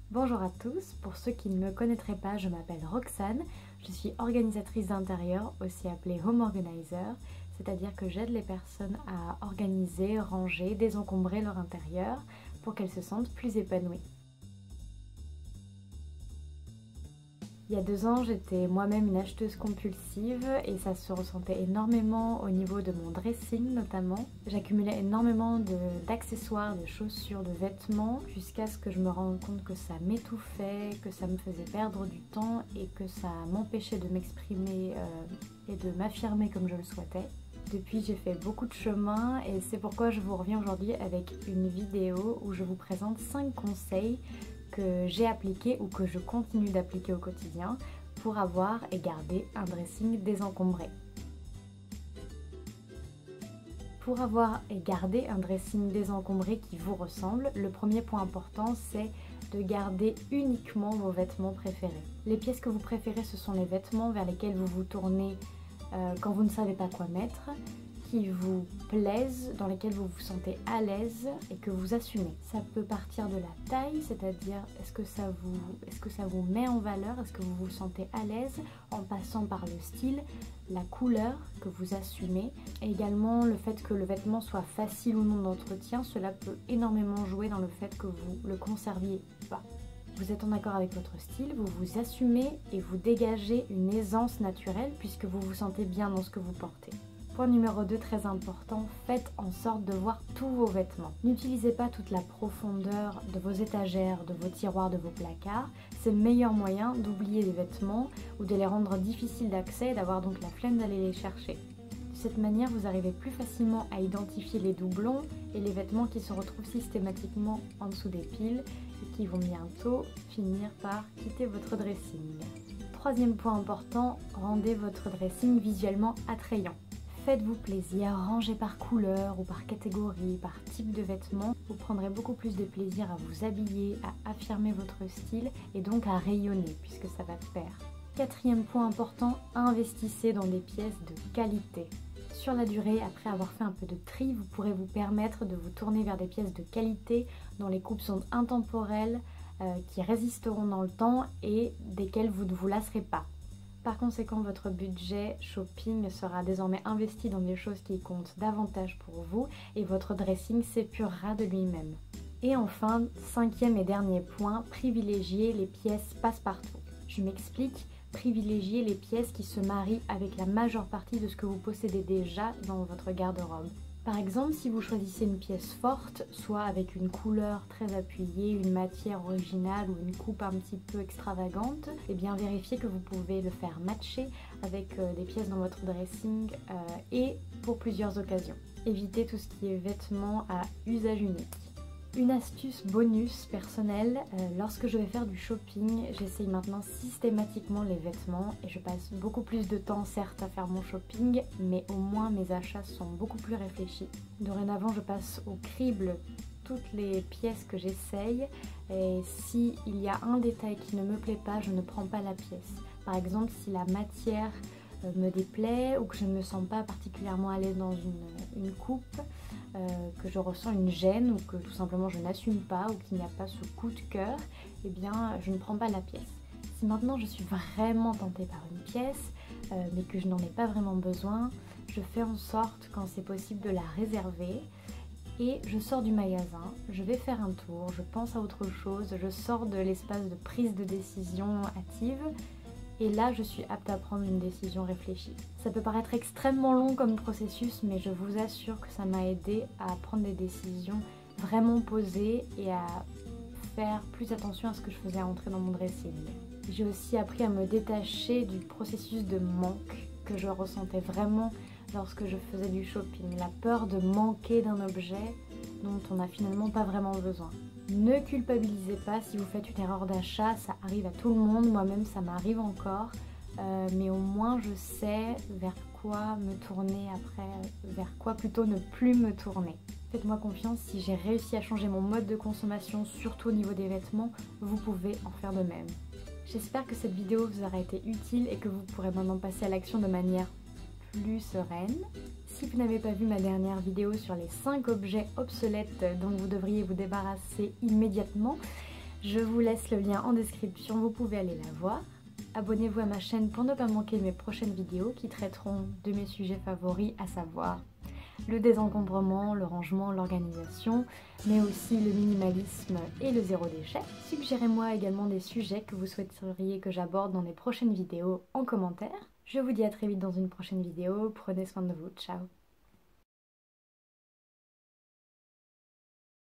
Bonjour à tous, pour ceux qui ne me connaîtraient pas, je m'appelle Roxane, je suis organisatrice d'intérieur, aussi appelée Home Organizer, c'est-à-dire que j'aide les personnes à organiser, ranger, désencombrer leur intérieur pour qu'elles se sentent plus épanouies. Il y a 2 ans, j'étais moi-même une acheteuse compulsive et ça se ressentait énormément au niveau de mon dressing notamment. J'accumulais énormément d'accessoires, de chaussures, de vêtements jusqu'à ce que je me rende compte que ça m'étouffait, que ça me faisait perdre du temps et que ça m'empêchait de m'exprimer et de m'affirmer comme je le souhaitais. Depuis, j'ai fait beaucoup de chemin et c'est pourquoi je vous reviens aujourd'hui avec une vidéo où je vous présente 5 conseils que j'ai appliqué ou que je continue d'appliquer au quotidien pour avoir et garder un dressing désencombré. Pour avoir et garder un dressing désencombré qui vous ressemble, le premier point important c'est de garder uniquement vos vêtements préférés. Les pièces que vous préférez, ce sont les vêtements vers lesquels vous vous tournez quand vous ne savez pas quoi mettre, qui vous plaisent, dans lesquels vous vous sentez à l'aise et que vous assumez. Ça peut partir de la taille, c'est-à-dire est-ce que ça vous met en valeur, est-ce que vous vous sentez à l'aise, en passant par le style, la couleur que vous assumez, et également le fait que le vêtement soit facile ou non d'entretien, cela peut énormément jouer dans le fait que vous le conserviez pas. Vous êtes en accord avec votre style, vous vous assumez et vous dégagez une aisance naturelle puisque vous vous sentez bien dans ce que vous portez. Point numéro 2, très important, faites en sorte de voir tous vos vêtements. N'utilisez pas toute la profondeur de vos étagères, de vos tiroirs, de vos placards. C'est le meilleur moyen d'oublier des vêtements ou de les rendre difficiles d'accès et d'avoir donc la flemme d'aller les chercher. De cette manière, vous arrivez plus facilement à identifier les doublons et les vêtements qui se retrouvent systématiquement en dessous des piles et qui vont bientôt finir par quitter votre dressing. Troisième point important, rendez votre dressing visuellement attrayant. Faites-vous plaisir, rangez par couleur ou par catégorie, par type de vêtements. Vous prendrez beaucoup plus de plaisir à vous habiller, à affirmer votre style et donc à rayonner puisque ça va de pair. Quatrième point important, investissez dans des pièces de qualité. Sur la durée, après avoir fait un peu de tri, vous pourrez vous permettre de vous tourner vers des pièces de qualité dont les coupes sont intemporelles, qui résisteront dans le temps et desquelles vous ne vous lasserez pas. Par conséquent, votre budget shopping sera désormais investi dans des choses qui comptent davantage pour vous et votre dressing s'épurera de lui-même. Et enfin, 5e et dernier point, privilégiez les pièces passe-partout. Je m'explique, privilégiez les pièces qui se marient avec la majeure partie de ce que vous possédez déjà dans votre garde-robe. Par exemple, si vous choisissez une pièce forte, soit avec une couleur très appuyée, une matière originale ou une coupe un petit peu extravagante, eh bien vérifiez que vous pouvez le faire matcher avec des pièces dans votre dressing et pour plusieurs occasions. Évitez tout ce qui est vêtements à usage unique. Une astuce bonus personnelle, lorsque je vais faire du shopping, j'essaye maintenant systématiquement les vêtements et je passe beaucoup plus de temps certes à faire mon shopping, mais au moins mes achats sont beaucoup plus réfléchis. Dorénavant, je passe au crible toutes les pièces que j'essaye et s'il y a un détail qui ne me plaît pas, je ne prends pas la pièce. Par exemple, si la matière me déplaît ou que je ne me sens pas particulièrement à l'aise dans une coupe, que je ressens une gêne ou que tout simplement je n'assume pas ou qu'il n'y a pas ce coup de cœur, eh bien je ne prends pas la pièce. Si maintenant je suis vraiment tentée par une pièce mais que je n'en ai pas vraiment besoin, je fais en sorte quand c'est possible de la réserver et je sors du magasin, je vais faire un tour, je pense à autre chose, je sors de l'espace de prise de décision hâtive. Et là, je suis apte à prendre une décision réfléchie. Ça peut paraître extrêmement long comme processus, mais je vous assure que ça m'a aidé à prendre des décisions vraiment posées et à faire plus attention à ce que je faisais entrer dans mon dressing. J'ai aussi appris à me détacher du processus de manque que je ressentais vraiment lorsque je faisais du shopping. La peur de manquer d'un objet dont on n'a finalement pas vraiment besoin. Ne culpabilisez pas si vous faites une erreur d'achat, ça arrive à tout le monde, moi-même ça m'arrive encore, mais au moins je sais vers quoi me tourner après, vers quoi plutôt ne plus me tourner. Faites-moi confiance, si j'ai réussi à changer mon mode de consommation, surtout au niveau des vêtements, vous pouvez en faire de même. J'espère que cette vidéo vous aura été utile et que vous pourrez maintenant passer à l'action de manière plus sereine. Si vous n'avez pas vu ma dernière vidéo sur les 5 objets obsolètes dont vous devriez vous débarrasser immédiatement, Je vous laisse le lien en description, vous pouvez aller la voir. Abonnez-vous à ma chaîne pour ne pas manquer mes prochaines vidéos qui traiteront de mes sujets favoris, à savoir le désencombrement, le rangement, l'organisation, mais aussi le minimalisme et le zéro déchet. Suggérez-moi également des sujets que vous souhaiteriez que j'aborde dans les prochaines vidéos en commentaire. Je vous dis à très vite dans une prochaine vidéo, prenez soin de vous, ciao!